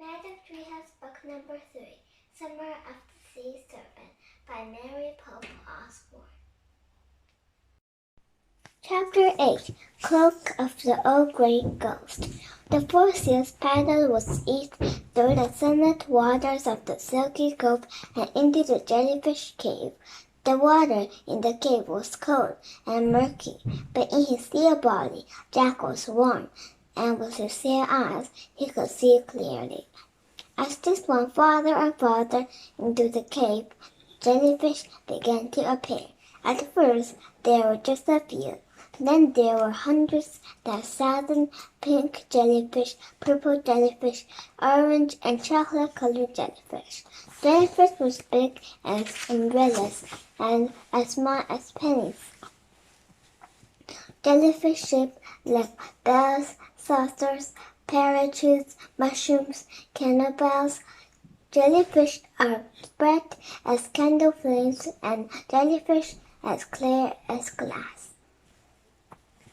Magic Treehouse Book Number 3, Summer of the Sea Serpent by Mary Pope Osborne. Chapter 8, Cloak of the Old Grey Ghost. The four seals paddled with ease through the sunlit waters of the Silky Cove and into the jellyfish cave. The water in the cave was cold and murky, but in his seal body Jack was warm, and with his seal eyes he could see clearly. As they swam farther and farther into the cave, jellyfish began to appear. At first there were just a few. Then there were hundreds, then thousands, pink jellyfish, purple jellyfish, orange and chocolate-colored jellyfish. Jellyfish was big as umbrellas and as small as pennies. Jellyfish shaped like bells, saucers, parachutes, mushrooms, cannonballs. Jellyfish are bright as candle flames and jellyfish as clear as glass.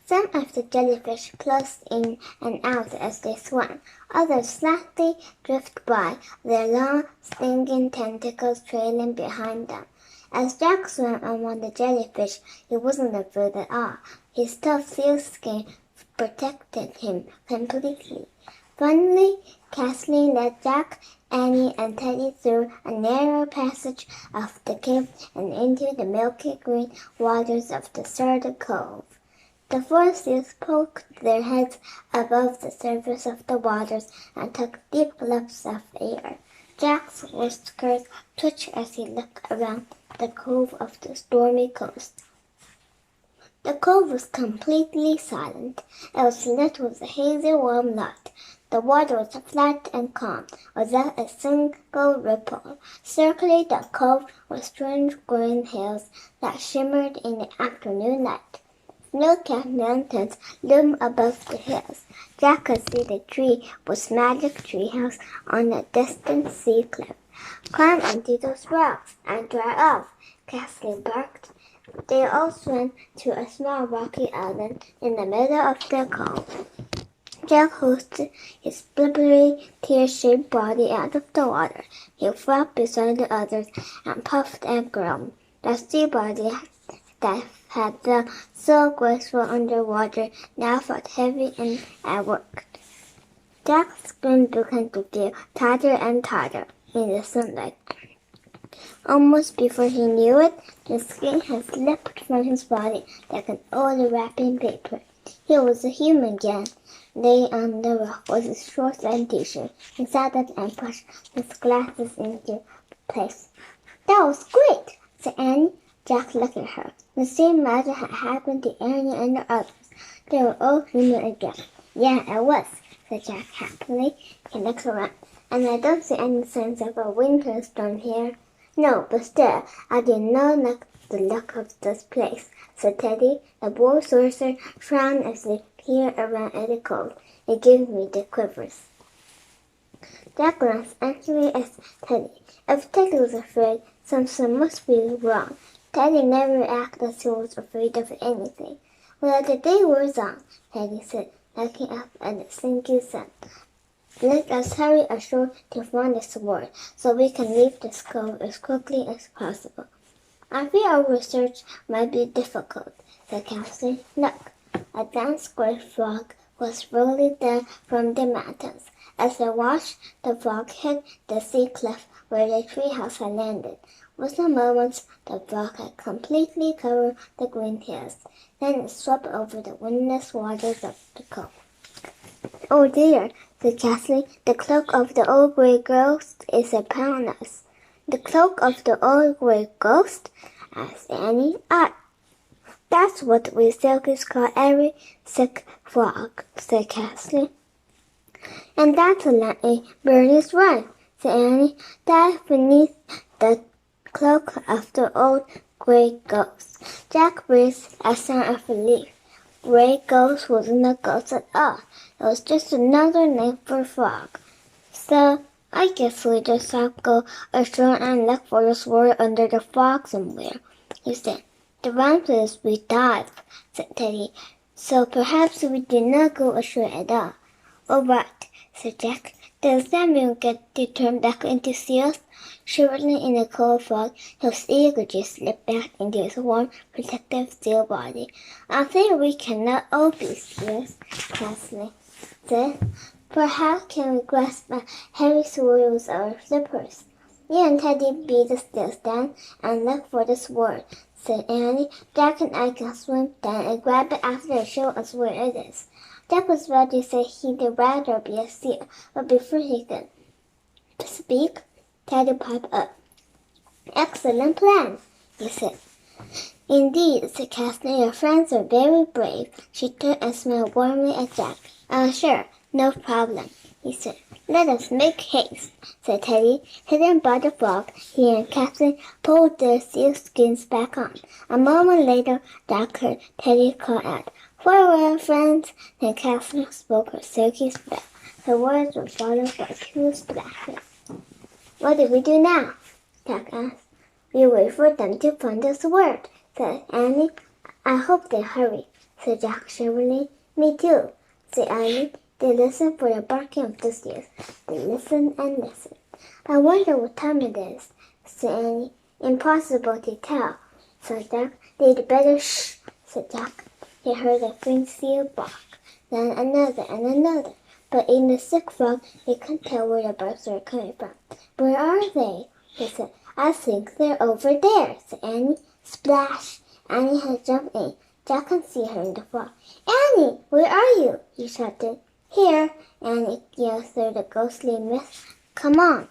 Some of the jellyfish closed in and out as they swam. Others slightly drifted by, their long, stinging tentacles trailing behind them. As Jack swam among the jellyfish, he wasn't afraid at all. His tough seal skin protected him completely. Finally, Kathleen led Jack, Annie, and Teddy through a narrow passage of the cave and into the milky green waters of the Silky Cove. The four seals poked their heads above the surface of the waters and took deep gulps of air. Jack's whiskers twitched as he looked around the cove of the stormy coast. The cove was completely silent. It was lit with a hazy warm light. The water was flat and calm, without a single ripple. Circling the cove were strange green hills that shimmered in the afternoon light. Snow-capped mountains loomed above the hills. Jack could see the tree with Magic Treehouse on a distant sea cliff. "Climb onto those rocks and dry off," Kathleen barked. They all swam to a small rocky island in the middle of the cove. Jack hoisted his blubbery, tear-shaped body out of the water. He flopped beside the others and puffed and groaned. The sea body that had felt so graceful underwater now felt heavy and at work. Jack's skin began to feel tighter and tighter in the sunlight. Almost before he knew it, the skin had slipped from his body like an old wrapping paper. He was a human again. Laying on the rock was his shorts and t-shirt. He sat up and pushed his glasses into place. "That was great," said Annie. Jack looked at her. The same magic had happened to Annie and the others. They were all human again. "Yeah, it was," said Jack happily. He looked around. "And I don't see any signs of a winter storm here." "No, but still, I do not like the look of this place," said Teddy. The boy sorcerer frowned as they peered around at the cove. "It gives me the quivers." Jack glanced anxiously at Teddy. If Teddy was afraid, something must be wrong. Teddy never acted as he was afraid of anything. "Well, the day wears on," Teddy said, looking up at the sinking sun. "Let us hurry ashore to find the sword, so we can leave this cove as quickly as possible." "I fear our research might be difficult," said Kathleen. "Look!" A dense gray fog was rolling down from the mountains. As it washed, the fog hit the sea cliff where the treehouse had landed. Within a moment, the fog had completely covered the green hills. Then it swept over the windless waters of the cove. "Oh dear," said Kathleen. "The cloak of the old grey ghost is upon us." "The cloak of the old grey ghost?" asked Annie. That's what we Silkies call every sick frog," said Kathleen. "And that's likely Bernie's right," said Annie. "Dive beneath the cloak of the old grey ghost." Jack breathed a sigh of relief. Grey ghost wasn't a ghost at all. It was just another name for frog. "So I guess we just have to go ashore and look for the sword under the fog somewhere," he said. "The rhyme is we dive," said Teddy. "So perhaps we do not go ashore at all." "All right," said Jack. Does Samuel get to turn back into seals? Shivering in the cold fog, his eager slipped back into his warm, protective seal body. I think we cannot all be seals, Kathleen said. For how can we grasp a heavy sword with our slippers? You and Teddy beat the stills down and look for the sword, said Annie. Jack and I can swim down and grab it after they show us where it is. Jack was about to say he'd rather be a seal, but before he could speak, Teddy piped up. Excellent plan, he said. Indeed, said Kathleen, your friends are very brave. She turned and smiled warmly at Jack. Sure, no problem, he said. Let us make haste, said Teddy. Hidden by the fog, he and Kathleen pulled their sealskins back on. A moment later, Jack heard Teddy call out, Farewell, friends! Then Kathleen spoke her silky spell. Her words were followed by 2 splashes. What do we do now? Jack asked. We wait for them to find us word, said Annie. I hope they hurry, said Jack cheerfully. Me too, said Annie. They listened for the barking of the seals. They listened and listened. I wonder what time it is, said Annie. Impossible to tell, said Jack. They'd better shh, said Jack. He heard a faint seal bark, then another and another. But in the thick fog, he couldn't tell where the barks were coming from. Where are they? He said. I think they're over there, said Annie. Splash! Annie had jumped in. Jack could see her in the fog. Annie, where are you? He shouted. Here, Annie yelled through the ghostly mist. Come on.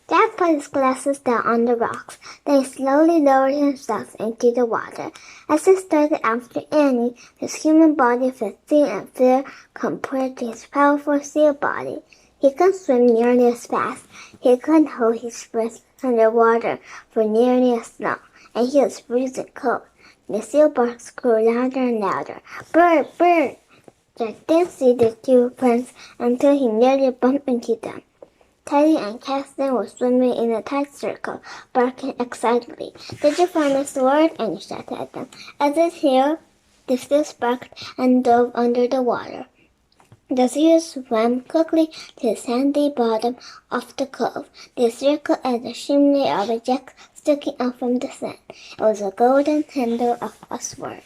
Jack put his glasses down on the rocks. Then he slowly lowered himself into the water. As he started after Annie, his human body felt thin and fair compared to his powerful seal body. He couldn't swim nearly as fast. He couldn't hold his breath underwater for nearly as long, and he was freezing cold. The seal barks grew louder and louder. Bird! Bird! Jack didn't see the 2 friends until he nearly bumped into them. Teddy and Kathleen were swimming in a tight circle, barking excitedly. Did you find the sword? Annie shouted at them. Is it here? The seals barked and dove under the water. The seals swam quickly to the sandy bottom of the cove. They circled at the chimney of a jack sticking up from the sand. It was a golden handle of a sword.